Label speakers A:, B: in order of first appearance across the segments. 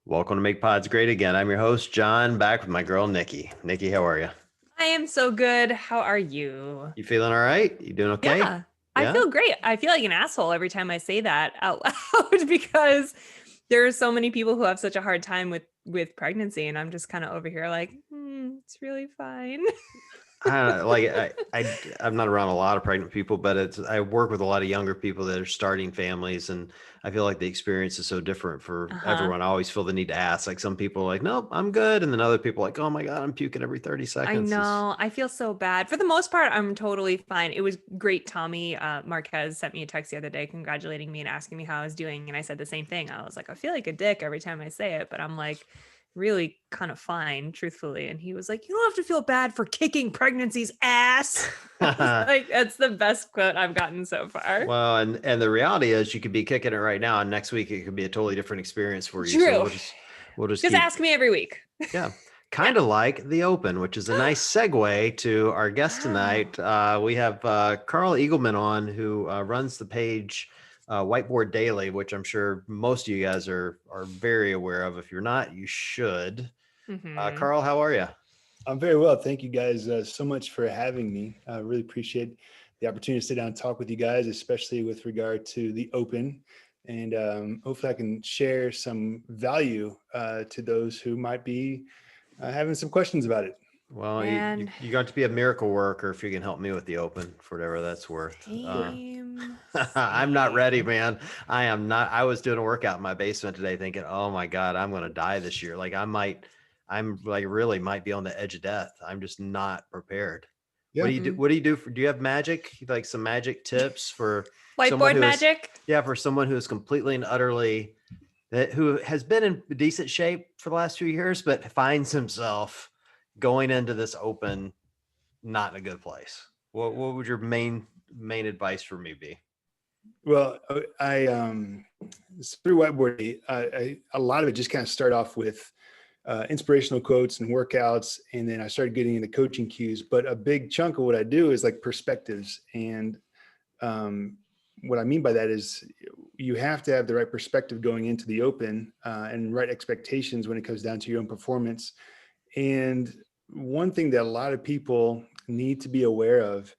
A: Welcome to Make Pods Great Again. I'm your host, John, back with my girl, Nikki. Nikki, how are you?
B: I am so good. How are you?
A: You feeling all right? You doing okay?
B: Yeah, I
A: Yeah?
B: feel great. I feel like an asshole every time I say that out loud because there are so many people who have such a hard time with pregnancy, and I'm just kind of over here like, it's really fine.
A: I don't know, I'm not around a lot of pregnant people, but I work with a lot of younger people that are starting families, and I feel like the experience is so different for
B: Uh-huh.
A: everyone. I always feel the need to ask. Like some people are like, nope, I'm good. And then other people are like, oh my God, I'm puking every 30
B: I
A: seconds.
B: know. I feel so bad. For the most part, I'm totally fine. It was great. Tommy Marquez sent me a text the other day congratulating me and asking me how I was doing. And I said the same thing. I was like, I feel like a dick every time I say it, but I'm like really kind of fine, truthfully. And he was like, you don't have to feel bad for kicking pregnancy's ass. I was like, that's the best quote I've gotten so far.
A: Well, and the reality is you could be kicking it right now, and next week it could be a totally different experience for you. So
B: True.
A: we'll just
B: Just
A: keep.
B: ask me every week.
A: Yeah, kind of like the Open, which is a nice segue to our guest
B: Wow.
A: tonight. We have Karl Eagleman on, who runs the page Whiteboard Daily, which I'm sure most of you guys are very aware of. If you're not, you should.
B: Hmm.
A: Karl, how are you?
C: I'm very well. Thank you guys so much for having me. I really appreciate the opportunity to sit down and talk with you guys, especially with regard to the Open. And hopefully I can share some value to those who might be having some questions about it.
A: Well,
B: Man,
A: you got to be a miracle worker if you can help me with the Open for whatever that's worth.
C: Sure.
B: same,
A: I'm not ready,
B: same.
A: man. I am not. I was doing a workout in my basement today thinking, oh my God, I'm going to die this year. I'm like really might be on the edge of death. I'm just not prepared. What
C: Yeah.
A: do you do? What do you do do you have magic? Like some magic tips for someone
B: Whiteboard
A: who is,
B: magic.
A: yeah, for someone who is completely and utterly who has been in decent shape for the last few years, but finds himself going into this Open not in a good place. What would your main advice for me be?
C: Well, through Whiteboard, a lot of it just kind of start off with inspirational quotes and workouts. And then I started getting into coaching cues. But a big chunk of what I do is like perspectives. And um, what I mean by that is you have to have the right perspective going into the Open and right expectations when it comes down to your own performance. And one thing that a lot of people need to be aware of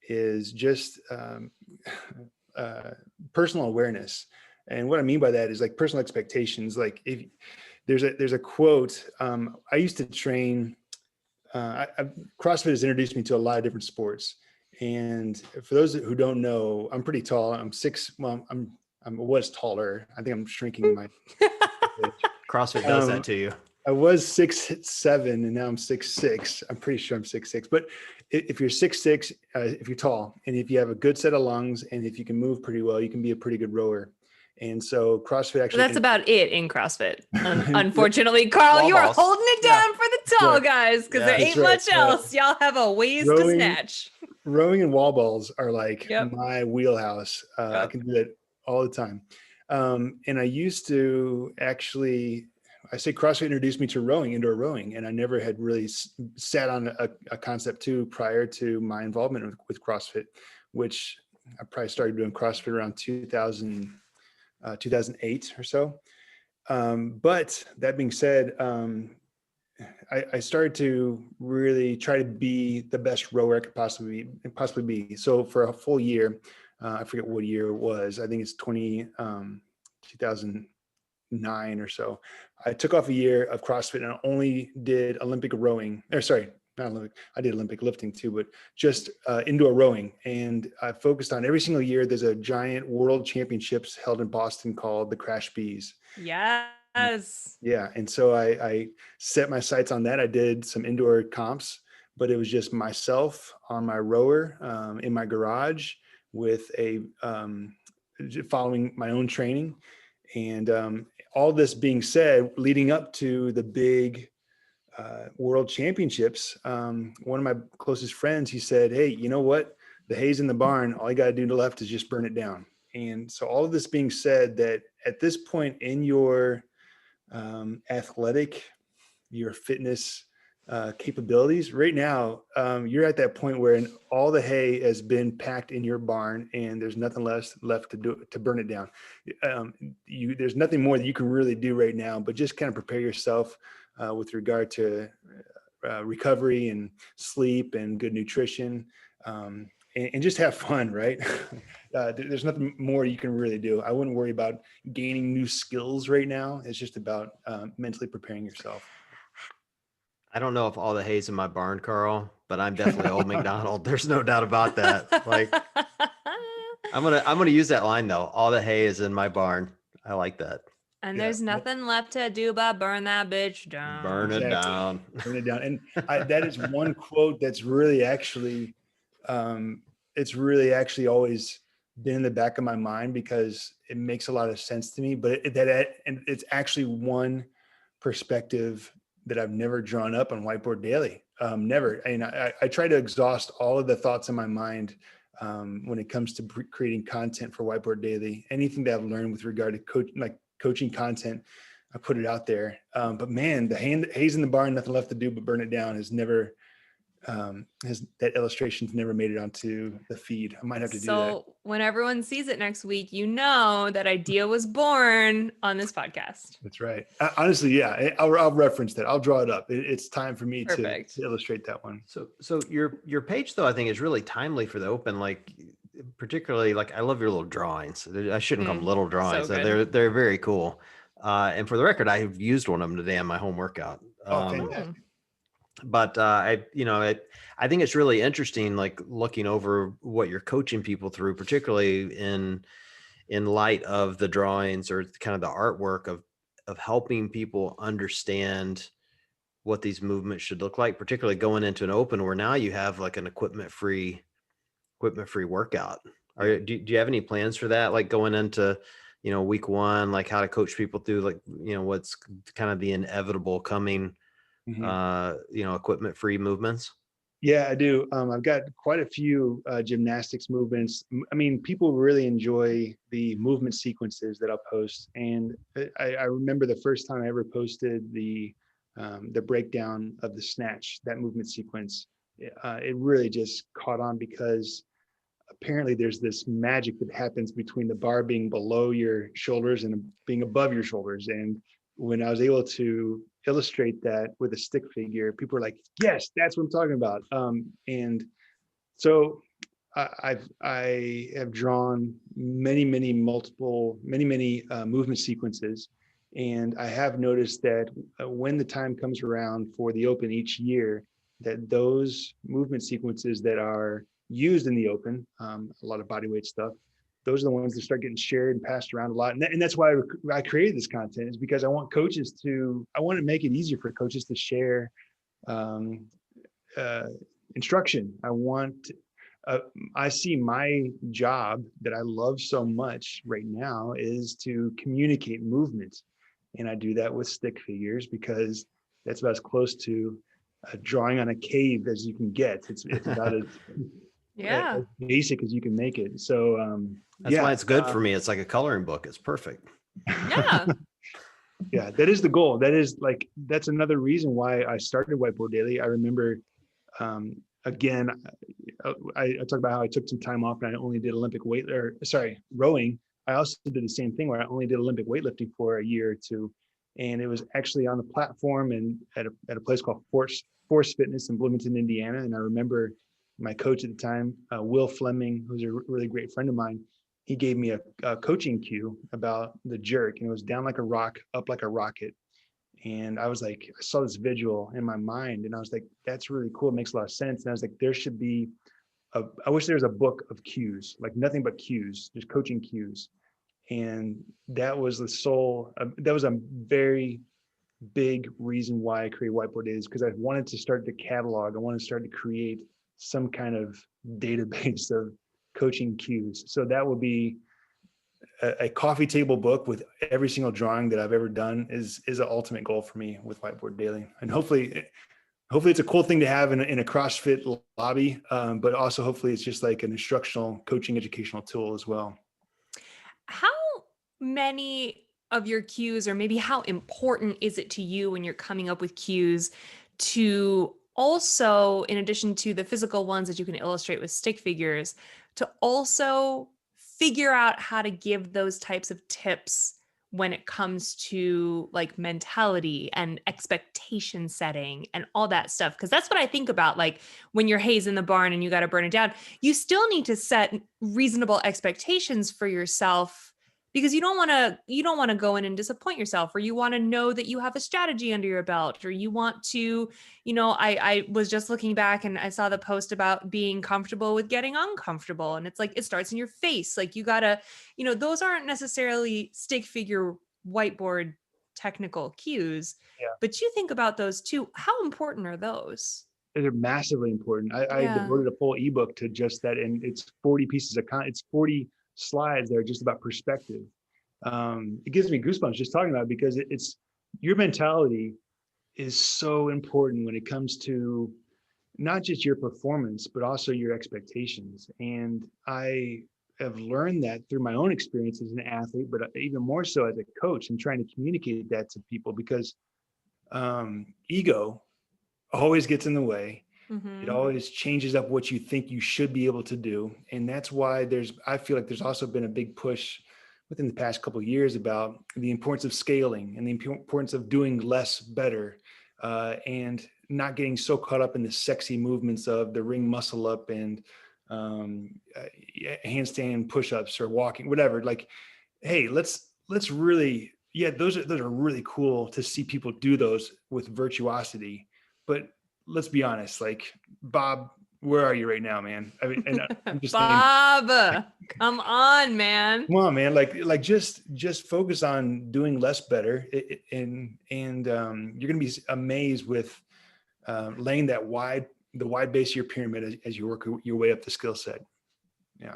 C: is just uh, personal awareness. And what I mean by that is like personal expectations. Like if there's a quote, I used to train, CrossFit has introduced me to a lot of different sports. And for those who don't know, I'm pretty tall. I'm six. Well, I was taller. I think I'm shrinking my age.
A: CrossFit does that
C: Um,
A: to you.
C: I was 6'7" and now I'm 6'6". I'm pretty sure I'm 6'6". But if you're 6'6", if you're tall and if you have a good set of lungs and if you can move pretty well, you can be a pretty good rower. And so CrossFit
B: But
C: actually,
B: that's about it in CrossFit. Unfortunately, Carl,
A: Wall
B: you are
A: balls.
B: holding it
C: yeah,
B: down for the
C: that's
B: tall
C: right.
B: guys because there
A: Yeah.
C: That's
B: ain't
C: right.
B: much else. Y'all have a ways to
C: Rowing,
B: snatch.
C: rowing and wall balls are like
B: Yep.
C: my wheelhouse. I
B: Yep.
C: can do that all the time. And I used to actually, I say CrossFit introduced me to rowing, indoor rowing, and I never had really sat on a concept two prior to my involvement with CrossFit, which I probably started doing CrossFit around 2008 or so. But that being said, I started to really try to be the best rower I could possibly be. So for a full year, I forget what year it was. I think it's 2009 or so. I took off a year of CrossFit and I only did Olympic rowing. Or sorry, not Olympic. I did Olympic lifting too, but just indoor rowing. And I focused on every single year. There's a giant world championships held in Boston called the Crash Bees.
B: Yes.
C: Yeah. And so I set my sights on that. I did some indoor comps, but it was just myself on my rower in my garage with following my own training. And all this being said, leading up to the big world championships, one of my closest friends, he said, hey, you know what? The hay's in the barn. All you got to do to the left is just burn it down. And so all of this being said, that at this point in your athletic, your fitness capabilities. Right now, you're at that point where all the hay has been packed in your barn and there's nothing left to burn it down. There's nothing more that you can really do right now, but just kind of prepare yourself with regard to recovery and sleep and good nutrition, and just have fun, right? There's nothing more you can really do. I wouldn't worry about gaining new skills right now. It's just about mentally preparing yourself.
A: I don't know if all the hay's in my barn, Carl, but I'm definitely old McDonald. There's no doubt about that. Like, I'm gonna use that line though. All the hay is in my barn. I like that.
B: And there's nothing left to do but burn that bitch down.
A: Burn it down.
C: Burn it down. And that is one quote that's really actually, it's really actually always been in the back of my mind because it makes a lot of sense to me. But it's actually one perspective that I've never drawn up on Whiteboard Daily. Never. And I try to exhaust all of the thoughts in my mind when it comes to creating content for Whiteboard Daily. Anything that I've learned with regard to coaching content, I put it out there. But man, the hay's in the barn, nothing left to do but burn it down has never, that illustration's never made it onto the feed. I might have to do that.
B: So when everyone sees it next week, you know that idea was born on this podcast.
C: That's right. Honestly, yeah, I'll reference that. I'll draw it up. It's time for me to illustrate that one.
A: So your page though, I think is really timely for the open, like particularly like I love your little drawings. I shouldn't call them little drawings. So they're very cool. And for the record, I've used one of them today on my home workout. But I think it's really interesting, like looking over what you're coaching people through, particularly in light of the drawings or kind of the artwork of helping people understand what these movements should look like, particularly going into an open where now you have like an equipment-free workout. Do you have any plans for that? Like going into, week one, like how to coach people through like, what's kind of the inevitable coming, equipment-free movements?
C: Yeah, I do. I've got quite a few gymnastics movements. I mean, people really enjoy the movement sequences that I'll post. And I remember the first time I ever posted the breakdown of the snatch, that movement sequence. It really just caught on because apparently there's this magic that happens between the bar being below your shoulders and being above your shoulders. And when I was able to illustrate that with a stick figure, people were like, yes, that's what I'm talking about. And so I have drawn many movement sequences. And I have noticed that when the time comes around for the open each year, that those movement sequences that are used in the open, a lot of body weight stuff, those are the ones that start getting shared and passed around a lot. And that's why I created this content, is because I want to make it easier for coaches to share instruction. I see my job that I love so much right now is to communicate movement. And I do that with stick figures because that's about as close to drawing on a cave as you can get. It's about as basic as you can make it. So
A: that's why it's good for me. It's like a coloring book. It's perfect.
B: Yeah.
C: Yeah, that is the goal. That's another reason why I started Whiteboard Daily. I remember, again, I talked about how I took some time off and I only did rowing. I also did the same thing where I only did Olympic weightlifting for a year or two. And it was actually on the platform and at a place called Force Fitness in Bloomington, Indiana. And I remember my coach at the time, Will Fleming, who's a really great friend of mine, he gave me a coaching cue about the jerk, and it was down like a rock, up like a rocket. And I was like, I saw this visual in my mind, and I was like, that's really cool. It makes a lot of sense. And I was like, there should be I wish there was a book of cues, like nothing but cues, just coaching cues. And that was that was a very big reason why I created Whiteboard Daily, because I wanted to start to catalog. I wanted to start to create some kind of database of coaching cues. So that would be a coffee table book with every single drawing that I've ever done is an ultimate goal for me with Whiteboard Daily. And hopefully it's a cool thing to have in a CrossFit lobby, but also hopefully it's just like an instructional coaching educational tool as well.
B: How many of your cues, or maybe how important is it to you when you're coming up with cues to also, in addition to the physical ones that you can illustrate with stick figures, to also figure out how to give those types of tips when it comes to like mentality and expectation setting and all that stuff. Cause that's what I think about. Like when you're hay's in the barn and you got to burn it down, you still need to set reasonable expectations for yourself, because you don't want to go in and disappoint yourself, or you want to know that you have a strategy under your belt, or you want to, I was just looking back and I saw the post about being comfortable with getting uncomfortable. And it's like, it starts in your face. Like you gotta, those aren't necessarily stick figure whiteboard technical cues,
C: Yeah.
B: but you think about those too. How important are those?
C: They're massively important. I
B: Yeah.
C: devoted a full ebook to just that. And it's 40 pieces of content. It's 40 slides that are just about perspective. It gives me goosebumps just talking about it, because it's your mentality is so important when it comes to not just your performance, but also your expectations. And I have learned that through my own experience as an athlete, but even more so as a coach, and trying to communicate that to people, because ego always gets in the way.
B: Mm-hmm.
C: It always changes up what you think you should be able to do. And that's why I feel like there's also been a big push within the past couple of years about the importance of scaling and the importance of doing less better, and not getting so caught up in the sexy movements of the ring muscle up and handstand push-ups or walking, whatever. Like, hey, let's really, those are really cool to see people do those with virtuosity. But let's be honest, like, Bob, where are you right now, man? I mean, and I'm just
B: Bob, come on, man.
C: Come on, man. Like just focus on doing less better, and you're gonna be amazed with laying the wide base of your pyramid as you work your way up the skill set. Yeah.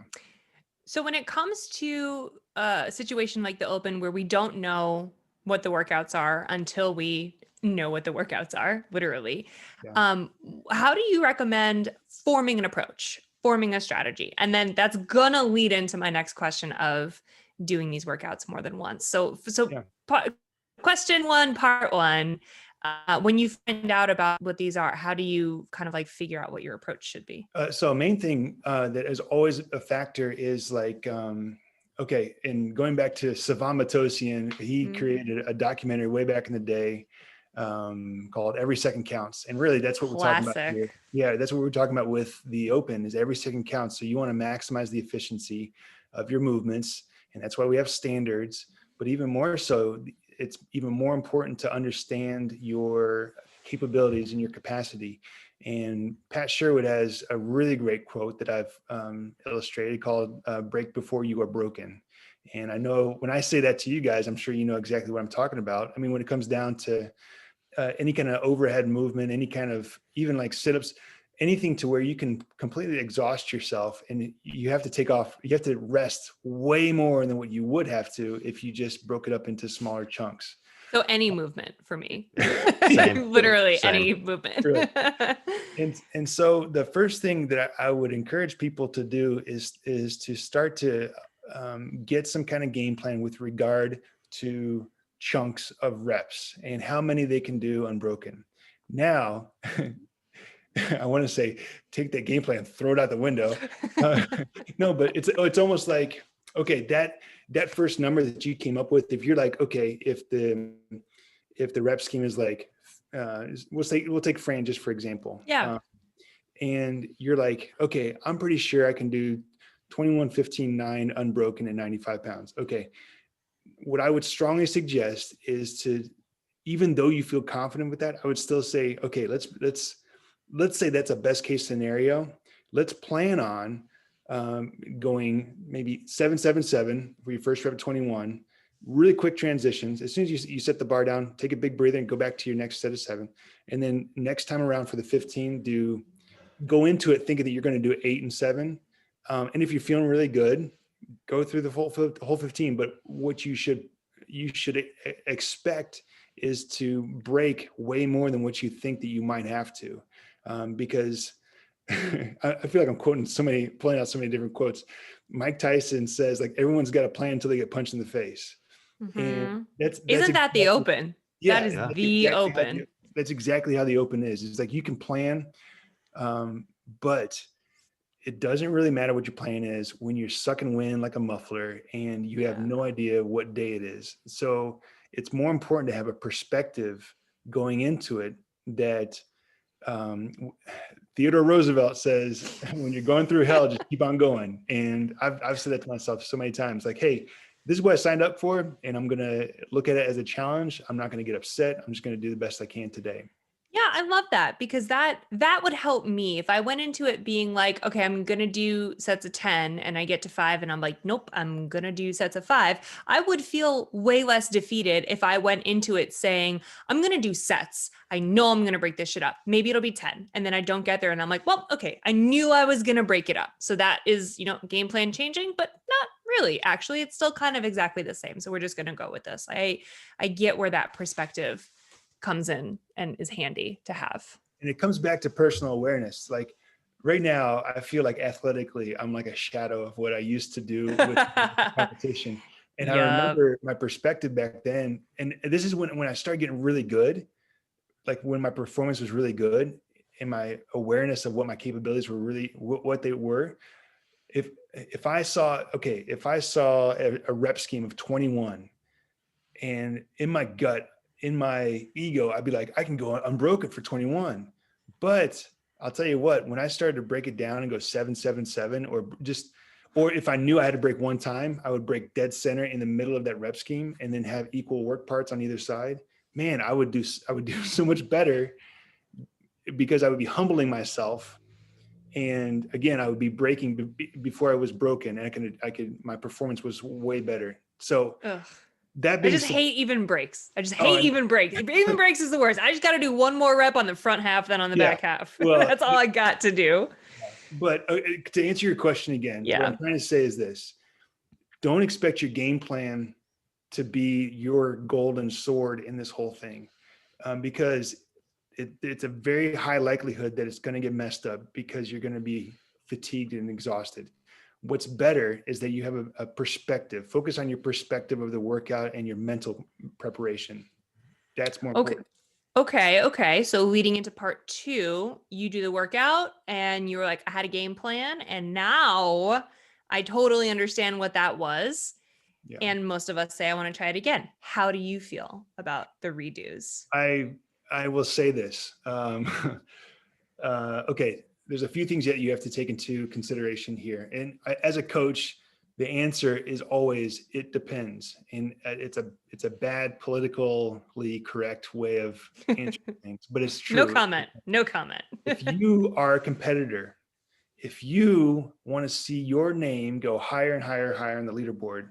B: So when it comes to a situation like the Open, where we don't know what the workouts are until we know what the workouts are, literally,
C: Yeah.
B: how do you recommend forming an approach, forming a strategy? And then that's gonna lead into my next question of doing these workouts more than once. So
C: Yeah.
B: Question one, part one, when you find out about what these are, how do you kind of like figure out what your approach should be?
C: So a main thing that is always a factor is like, okay, and going back to Savan Matosian, he created a documentary way back in the day called Every Second Counts. And really that's what we're talking about here. Yeah, that's what we're talking about with the Open, is every second counts. So you want to maximize the efficiency of your movements. And that's why we have standards. But even more so, it's even more important to understand your capabilities and your capacity. And Pat Sherwood has a really great quote that I've illustrated called "Break Before You Are Broken." And I know when I say that to you guys, I'm sure you know exactly what I'm talking about. I mean, when it comes down to any kind of overhead movement, any kind of, even like sit-ups, anything to where you can completely exhaust yourself, and you have to rest way more than what you would have to if you just broke it up into smaller chunks.
B: So any movement for me,
A: Same.
B: literally
A: Same.
B: any movement.
C: Right. And so the first thing that I would encourage people to do is to start to get some kind of game plan with regard to chunks of reps and how many they can do unbroken. Now, I want to say, take that game plan, throw it out the window. No, but it's almost like, okay, that first number that you came up with, if you're like, okay, if the rep scheme is like, we'll take Fran just for example.
B: Yeah.
C: And you're like, okay, I'm pretty sure I can do 21, 15, 9 unbroken at 95 pounds. Okay. What I would strongly suggest is to, even though you feel confident with that, I would still say, okay, let's say that's a best case scenario. Let's plan on going maybe 777 for your first rep of 21, really quick transitions. As soon as you set the bar down, take a big breather and go back to your next set of 7. And then next time around for the 15, go into it thinking that you're going to do 8 and 7. And if you're feeling really good, go through the whole 15. But what you should expect is to break way more than what you think that you might have to. Because I feel like I'm pulling out so many different quotes. Mike Tyson says, like, everyone's got a plan until they get punched in the face.
B: Mm-hmm.
C: And that's
B: Isn't that the Open?
C: Yeah,
B: that is
C: that's
B: the
C: exactly
B: Open.
C: that's exactly how the open is. It's like you can plan, but it doesn't really matter what your plan is when you're sucking wind like a muffler and you have no idea what day it is. So it's more important to have a perspective going into it that Theodore Roosevelt says, when you're going through hell, just keep on going. And I've said that to myself so many times, like, hey, this is what I signed up for, and I'm going to look at it as a challenge. I'm not going to get upset. I'm just going to do the best I can today.
B: Yeah, I love that, because that would help me if I went into it being like, okay, I'm going to do sets of 10 and I get to 5 and I'm like, nope, I'm going to do sets of 5. I would feel way less defeated if I went into it saying, I'm going to do sets. I know I'm going to break this shit up. Maybe it'll be 10. And then I don't get there and I'm like, well, okay, I knew I was going to break it up. So that is, game plan changing, but not really. Actually, it's still kind of exactly the same. So we're just going to go with this. I get where that perspective comes in and is handy to have.
C: And it comes back to personal awareness. Like right now, I feel like athletically, I'm like a shadow of what I used to do with competition. And I remember my perspective back then. And this is when I started getting really good, like when my performance was really good and my awareness of what my capabilities were really what they were. If I saw a rep scheme of 21 and in my gut, in my ego, I'd be like, I can go unbroken for 21. But I'll tell you what, when I started to break it down and go 7-7-7, or if I knew I had to break one time, I would break dead center in the middle of that rep scheme and then have equal work parts on either side. Man, I would do so much better because I would be humbling myself. And again, I would be breaking before I was broken. And my performance was way better. So
B: I just hate even breaks. I just hate even breaks. Even breaks is the worst. I just got to do one more rep on the front half than on the back half. Well, that's all I got to do.
C: But to answer your question again, what I'm trying to say is this. Don't expect your game plan to be your golden sword in this whole thing, because it's a very high likelihood that it's going to get messed up because you're going to be fatigued and exhausted. What's better is that you have a perspective. Focus on your perspective of the workout and your mental preparation. That's more important.
B: Okay. So leading into part 2, you do the workout and you were like, I had a game plan. And now I totally understand what that was. Yeah. And most of us say, I want to try it again. How do you feel about the redos?
C: I will say this. Okay. There's a few things that you have to take into consideration here. And as a coach, the answer is always, it depends. And it's a bad politically correct way of answering things, but it's true.
B: No comment.
C: If you are a competitor, if you want to see your name go higher and higher, higher on the leaderboard,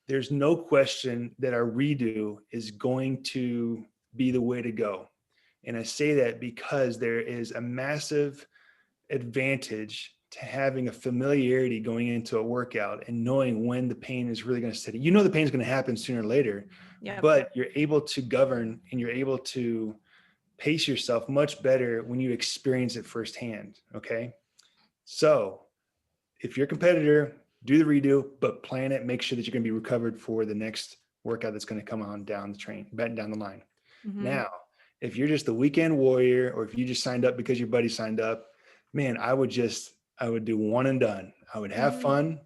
C: there's no question that our redo is going to be the way to go. And I say that because there is a massive advantage to having a familiarity going into a workout and knowing when the pain is really going to set in. The pain is going to happen sooner or later, but you're able to govern and you're able to pace yourself much better when you experience it firsthand. Okay. So if you're a competitor, do the redo, but plan it, make sure that you're going to be recovered for the next workout that's going to come on down the line. Mm-hmm. Now, if you're just the weekend warrior, or if you just signed up because your buddy signed up, man, I would do one and done. I would have fun.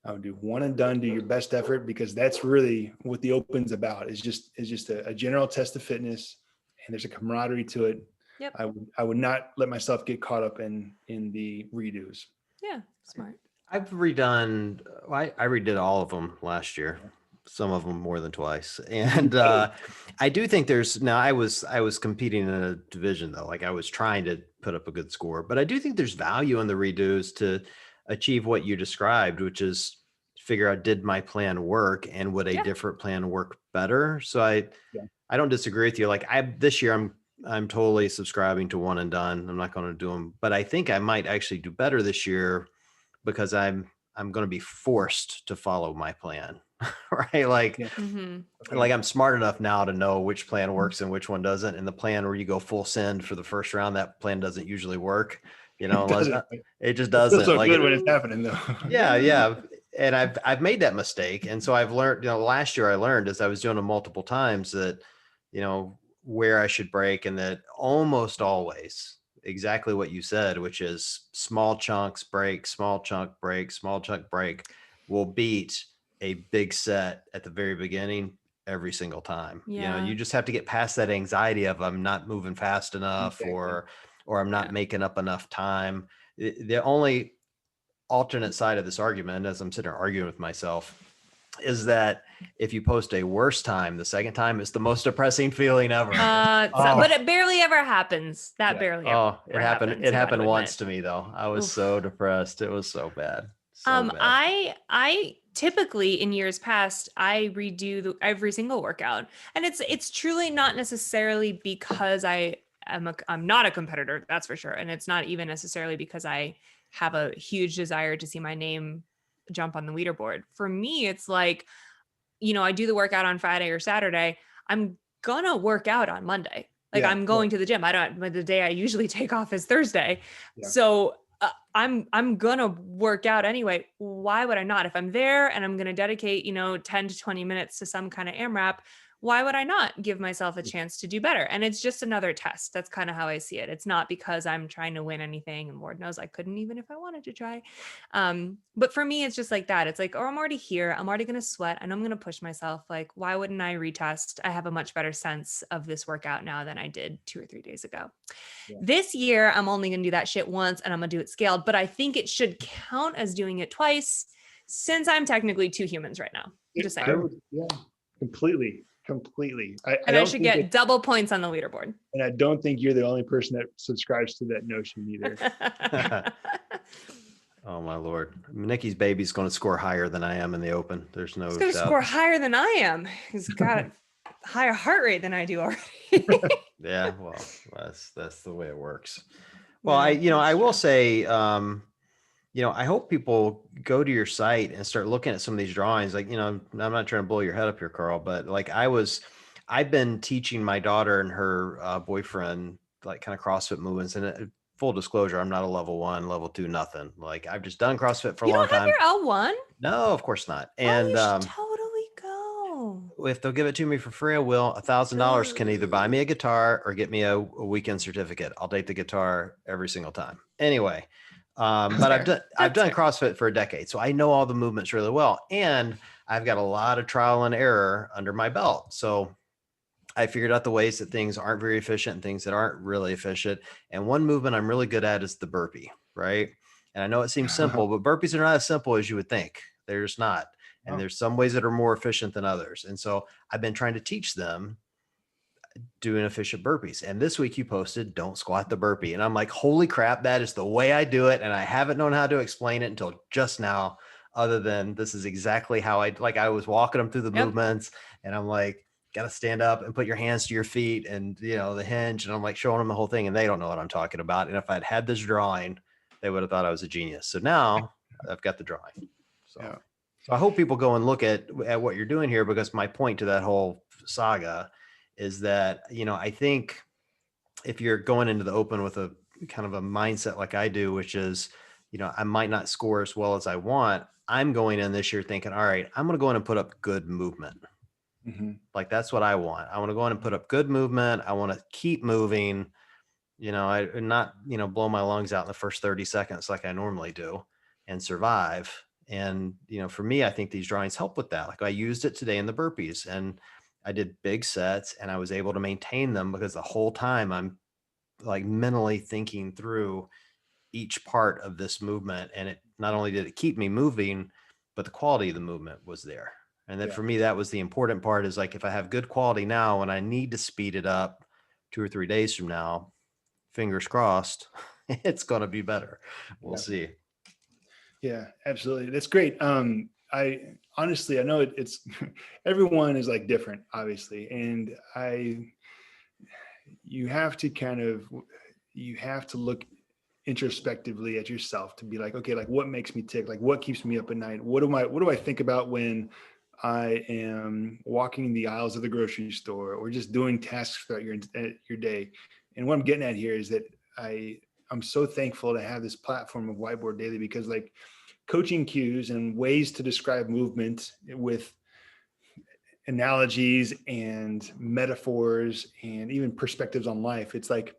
C: I would do one and done, do your best effort, because that's really what the Open's about. It's just a general test of fitness, and there's a camaraderie to it. Yep. I would not let myself get caught up in the redos.
B: Yeah, smart.
A: I've redone, I redid all of them last year, some of them more than twice. And I do think I was competing in a division though. Like I was trying to put up a good score, but I do think there's value in the redos to achieve what you described, which is figure out, did my plan work and would a different plan work better? So I don't disagree with you. Like this year, I'm totally subscribing to one and done. I'm not going to do them, but I think I might actually do better this year because I'm going to be forced to follow my plan, right? Like, like I'm smart enough now to know which plan works and which one doesn't. And the plan where you go full send for the first round, that plan doesn't usually work, it just doesn't.
C: It's so good when it's happening though.
A: Yeah. And I've made that mistake. And so I've learned, last year I learned as I was doing it multiple times that, where I should break, and that almost always exactly what you said, which is small chunks break, small chunk break, small chunk break will beat a big set at the very beginning every single time.
B: Yeah.
A: You just have to get past that anxiety of I'm not moving fast enough,
C: Exactly.
A: or I'm not making up enough time. The only alternate side of this argument, as I'm sitting here arguing with myself, is that if you post a worse time the second time, it's the most depressing feeling ever.
B: But it barely ever happens. That barely ever
A: it happened.
B: happens,
A: It
B: you gotta
A: happened once
B: admit.
A: to me though. I was so depressed. It was so bad.
B: I typically in years past, I redo every single workout, and it's truly not necessarily because I'm not a competitor, that's for sure. And it's not even necessarily because I have a huge desire to see my name jump on the leaderboard. For me, it's like, I do the workout on Friday or Saturday. I'm gonna work out on Monday. Like I'm going to the gym. But the day I usually take off is Thursday.
C: Yeah.
B: So I'm gonna work out anyway. Why would I not? If I'm there and I'm gonna dedicate, 10 to 20 minutes to some kind of AMRAP, why would I not give myself a chance to do better? And it's just another test. That's kind of how I see it. It's not because I'm trying to win anything, and Lord knows I couldn't even if I wanted to try. But for me, it's just like that. It's like, oh, I'm already here. I'm already going to sweat and I'm going to push myself. Like, why wouldn't I retest? I have a much better sense of this workout now than I did 2 or 3 days ago.
C: Yeah.
B: This year, I'm only going to do that shit once and I'm going to do it scaled, but I think it should count as doing it twice since I'm technically 2 humans right now. Just saying.
C: Completely.
B: I should get double points on the leaderboard.
C: And I don't think you're the only person that subscribes to that notion either.
A: Oh my Lord. Nikki's baby's going to score higher than I am in the open. There's no doubt.
B: He's going to score higher than I am. He's got a higher heart rate than I do already.
A: Yeah. Well, that's the way it works. Well, I will say, I hope people go to your site and start looking at some of these drawings. Like, I'm not trying to blow your head up here, Karl, but like I've been teaching my daughter and her boyfriend, like kind of CrossFit movements. And full disclosure, I'm not a level 1, level 2, nothing. Like I've just done CrossFit for a long time.
B: You don't have your L1?
A: No, of course not.
B: And you should totally go.
A: If they'll give it to me for free, I will. $1,000 can either buy me a guitar or get me a weekend certificate. I'll take the guitar every single time. Anyway. But I've done CrossFit for a decade, so I know all the movements really well, and I've got a lot of trial and error under my belt. So I figured out the ways that things aren't very efficient and things that aren't really efficient. And one movement I'm really good at is the burpee, right? And I know it seems simple, but burpees are not as simple as you would think. They're just not. And there's some ways that are more efficient than others. And so I've been trying to teach them doing efficient burpees. And this week you posted, don't squat the burpee. And I'm like, holy crap, that is the way I do it. And I haven't known how to explain it until just now, other than this is exactly how I was walking them through the movements, and I'm like, got to stand up and put your hands to your feet and, the hinge. And I'm like showing them the whole thing, and they don't know what I'm talking about. And if I'd had this drawing, they would have thought I was a genius. So now I've got the drawing. So I hope people go and look at what you're doing here, because my point to that whole saga is that, I think if you're going into the open with a kind of a mindset like I do, which is, I might not score as well as I want, I'm going in this year thinking, all right, I'm going to go in and put up good movement. Mm-hmm. Like that's what I want. I want to go in and put up good movement. I want to keep moving, I not, blow my lungs out in the first 30 seconds like I normally do, and survive. And, for me, I think these drawings help with that. Like I used it today in the burpees, and I did big sets, and I was able to maintain them because the whole time I'm like mentally thinking through each part of this movement. And it not only did it keep me moving, but the quality of the movement was there. And then for me, that was the important part, is like, if I have good quality now and I need to speed it up 2 or 3 days from now, fingers crossed, it's going to be better. We'll see.
C: Yeah, absolutely. That's great. I honestly know it's everyone is like different, obviously. And you have to look introspectively at yourself to be like, okay, like what makes me tick? Like what keeps me up at night? What do I think about when I am walking the aisles of the grocery store or just doing tasks throughout your day? And what I'm getting at here is that I'm so thankful to have this platform of Whiteboard Daily, because like coaching cues and ways to describe movement with analogies and metaphors and even perspectives on life. It's like,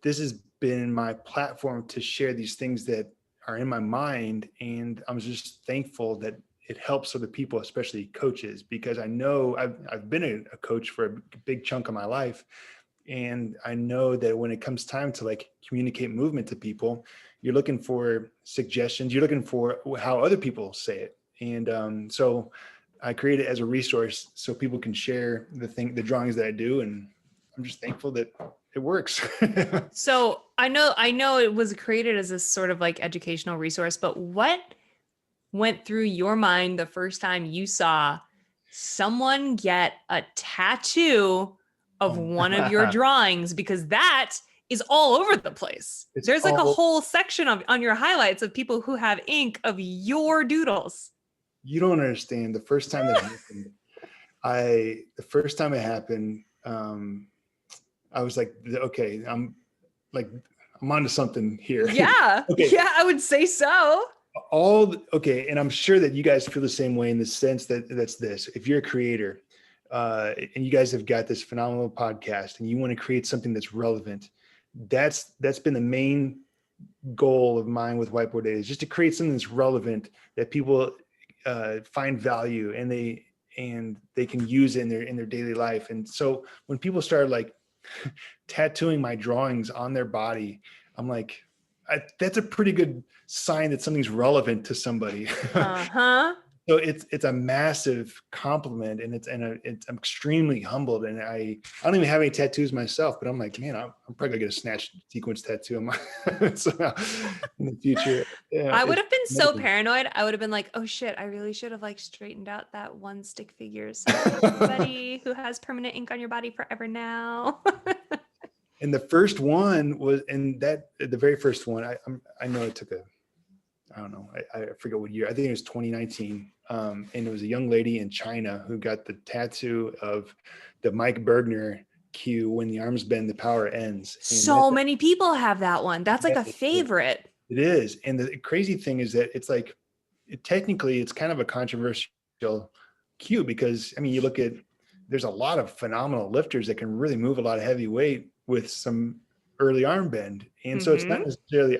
C: this has been my platform to share these things that are in my mind. And I'm just thankful that it helps other people, especially coaches, because I know I've been a coach for a big chunk of my life. And I know that when it comes time to like communicate movement to people, you're looking for suggestions, you're looking for how other people say it. And so I create it as a resource so people can share the drawings that I do. And I'm just thankful that it works.
B: So I know it was created as a sort of like educational resource, but what went through your mind the first time you saw someone get a tattoo of one of your drawings? Because that is all over the place. There's like a whole section on your highlights of people who have ink of your doodles.
C: You don't understand. The first time that happened, I was like, okay, I'm onto something here.
B: Yeah.
C: Okay.
B: Yeah, I would say so.
C: And I'm sure that you guys feel the same way in the sense that that's this. If you're a creator, and you guys have got this phenomenal podcast and you want to create something that's relevant, that's been the main goal of mine with Whiteboard Daily, is just to create something that's relevant that people find value and they can use it in their daily life. And so when people start like tattooing my drawings on their body, I'm like, that's a pretty good sign that something's relevant to somebody.
B: Uh-huh.
C: So it's a massive compliment, and I'm extremely humbled. And I don't even have any tattoos myself, but I'm like, man, I'm probably gonna get a Snatch sequence tattoo on my so in the future. Yeah,
B: I would have been so
C: amazing.
B: paranoid. I would have been like, oh shit, I really should have like straightened out that one stick figure. So everybody who has permanent ink on your body forever now.
C: And the first one was, the very first one, I know it took I don't know, I forget what year. I think it was 2019. And it was a young lady in China who got the tattoo of the Mike Bergner cue, when the arms bend, the power ends. And
B: So many people have that one. That's like a favorite.
C: It is. And the crazy thing is that it's like, technically it's kind of a controversial cue, because I mean, you look at, there's a lot of phenomenal lifters that can really move a lot of heavy weight with some early arm bend. And so it's not necessarily,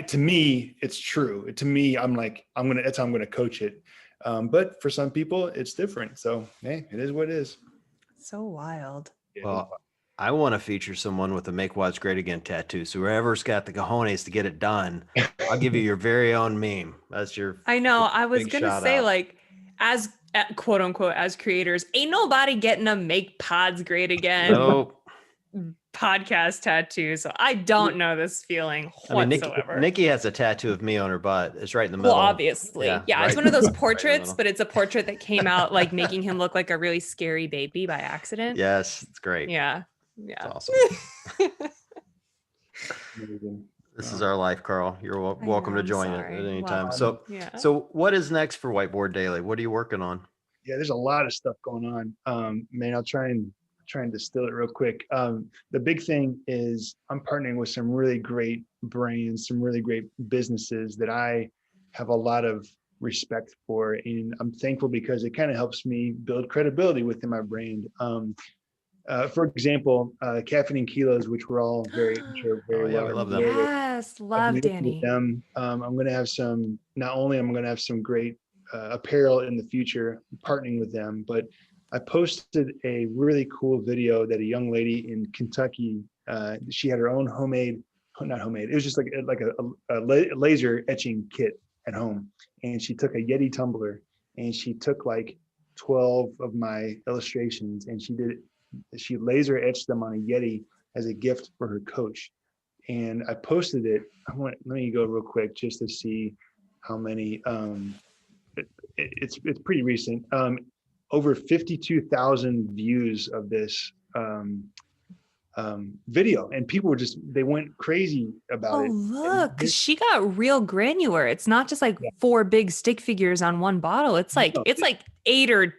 C: to me, it's true. To me, I'm like, that's how I'm going to coach it. But for some people it's different. So, hey, it is what it is.
B: So wild.
A: Well, I want to feature someone with a Make Watts Great Again tattoo. So whoever's got the cojones to get it done, I'll give you your very own meme. That's your.
B: I know. I was going to say, like, as quote unquote, as creators, ain't nobody getting a Make Pods Great Again.
A: Nope.
B: Podcast tattoo. So I don't know this feeling whatsoever.
A: Nikki has a tattoo of me on her butt. It's right in the middle.
B: Well, obviously. Yeah, right. It's one of those portraits, right, but it's a portrait that came out like making him look like a really scary baby by accident.
A: Yes, it's great.
B: Yeah. Yeah.
A: It's awesome. This is our life, Karl. You're welcome to join it at any time. So what is next for Whiteboard Daily? What are you working on?
C: Yeah, there's a lot of stuff going on. Man, I'll try and distill it real quick. The big thing is I'm partnering with some really great brands, some really great businesses that I have a lot of respect for. And I'm thankful because it kind of helps me build credibility within my brand. For example, Caffeine and Kilos, which we're all very well.
A: We love them.
B: Yes, love Danny.
C: I'm going to have some, not only am I going to have some great apparel in the future, partnering with them, but I posted a really cool video that a young lady in Kentucky, she had her own not homemade, it was just like a laser etching kit at home. And she took a Yeti tumbler and she took like 12 of my illustrations and she laser etched them on a Yeti as a gift for her coach. And I posted it. Let me go real quick just to see how many, it's pretty recent. Over 52,000 views of this video, and people were they went crazy about it.
B: Oh, look, because she got real granular. It's not just like 4 big stick figures on one bottle. It's like 8 or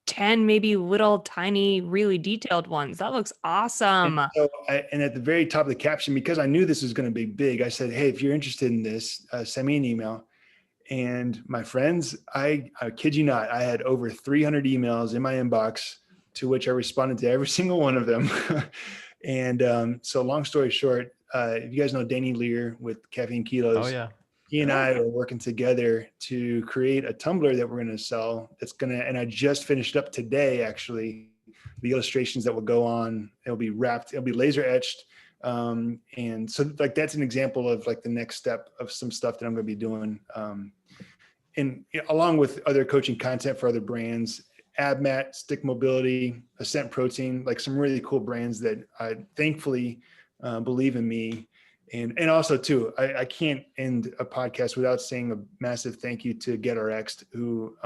B: 10, maybe little tiny, really detailed ones. That looks awesome.
C: And at the very top of the caption, because I knew this was going to be big, I said, hey, if you're interested in this, send me an email. And my friends, I kid you not, I had over 300 emails in my inbox to which I responded to every single one of them. And so long story short, if you guys know Danny Lear with Caffeine Kilos,
A: Oh yeah.
C: he and I are working together to create a tumbler that we're going to sell. And I just finished up today, actually, the illustrations that will go on. It'll be wrapped, it'll be laser etched. And so like, that's an example of like the next step of some stuff that I'm going to be doing. And along with other coaching content for other brands, AbMat, Stick Mobility, Ascent Protein, like some really cool brands that I thankfully believe in me. And also too, I can't end a podcast without saying a massive thank you to GetRx, who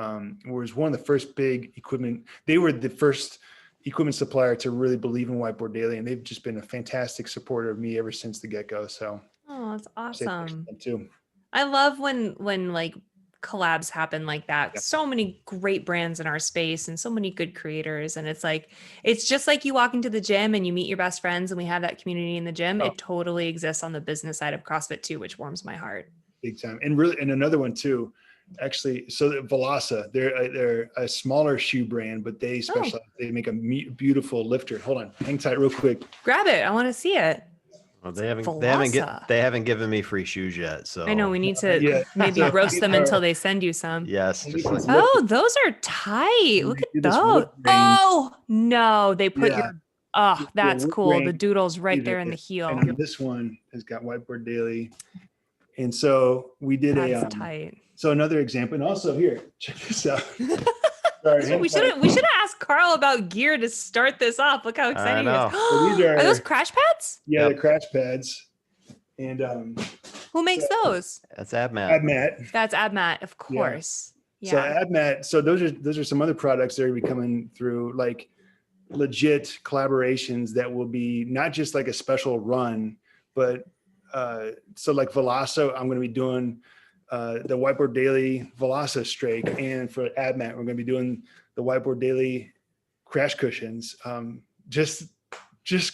C: was one of the first big equipment. They were the first equipment supplier to really believe in Whiteboard Daily, and they've just been a fantastic supporter of me ever since the get-go. So,
B: Oh, that's awesome.
C: Too.
B: I love when like collabs happen like that.
C: Yeah.
B: So many great brands in our space and so many good creators. And it's like, it's just like you walk into the gym and you meet your best friends and we have that community in the gym.
C: Oh.
B: It totally exists on the business side of CrossFit too, which warms my heart.
C: Big time. And really, and another one too, actually, so Velasa, they're a smaller shoe brand, but they specialize, they make a beautiful lifter. Hold on, hang tight real quick.
B: Grab it. I want to see it.
A: Well, they haven't given me free shoes yet. So
B: I know we need to maybe roast them until they send you some.
A: Yes.
B: Oh, those are tight. Look at those. Oh no, they put that's cool. The doodle's right there in the heel.
C: And this one has got Whiteboard Daily. And so we did
B: tight.
C: So another example, and also here, check this out. Sorry,
B: we should have asked Karl about gear to start this off. Look how exciting it is.
C: So these
B: are those crash pads?
C: Yeah, the crash pads. And
B: who makes those?
A: That's AbMat.
C: AbMat.
B: That's AbMat, of course. Yeah.
C: So AbMat. So those are some other products that are be coming through, like legit collaborations that will be not just like a special run, but so like Velasa, I'm going to be doing the Whiteboard Daily Velasa Strake, and for AbMat, we're going to be doing the Whiteboard Daily crash cushions. Just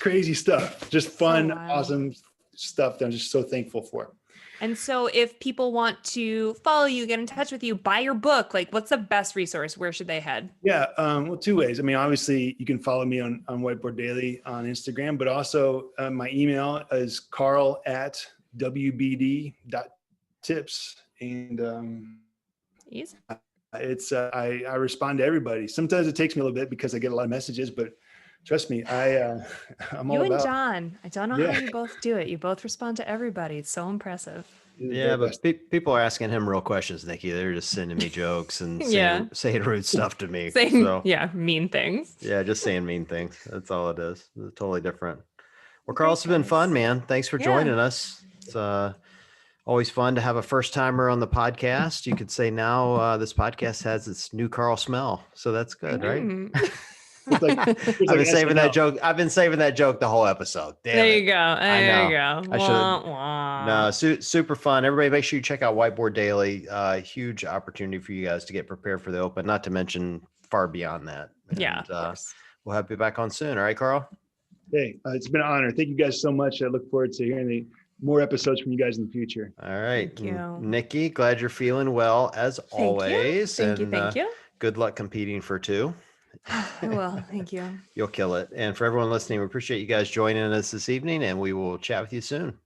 C: crazy stuff, just fun, awesome stuff that I'm just so thankful for.
B: And so if people want to follow you, get in touch with you, buy your book, like what's the best resource? Where should they head?
C: Yeah, well, two ways. I mean, obviously you can follow me on Whiteboard Daily on Instagram, but also my email is karl@wbd.tips. And
B: easy.
C: It's I respond to everybody. Sometimes it takes me a little bit because I get a lot of messages, but trust me, I'm all about.
B: You and John, I don't know how you both do it. You both respond to everybody. It's so impressive.
A: Yeah, but people are asking him real questions, Nikki. They're just sending me jokes and saying rude stuff to me.
B: Mean things.
A: Yeah, just saying mean things. That's all it is. It's totally different. Well, Karl, it's been fun, man. Thanks for joining us. It's always fun to have a first timer on the podcast. You could say now this podcast has its new Karl smell. So that's good, right? I've been saving that joke. I've been saving that joke the whole episode.
B: There you go. There you go.
A: I should. No, super fun. Everybody, make sure you check out Whiteboard Daily. Huge opportunity for you guys to get prepared for the Open. Not to mention far beyond that. And, we'll have you back on soon. All right, Karl.
C: Hey, it's been an honor. Thank you guys so much. I look forward to hearing more episodes from you guys in the future.
A: All right.
B: Thank you.
A: Nikki, glad you're feeling well as always.
B: Thank you.
A: Good luck competing for 2.
B: Well, thank you.
A: You'll kill it. And for everyone listening, we appreciate you guys joining us this evening, and we will chat with you soon.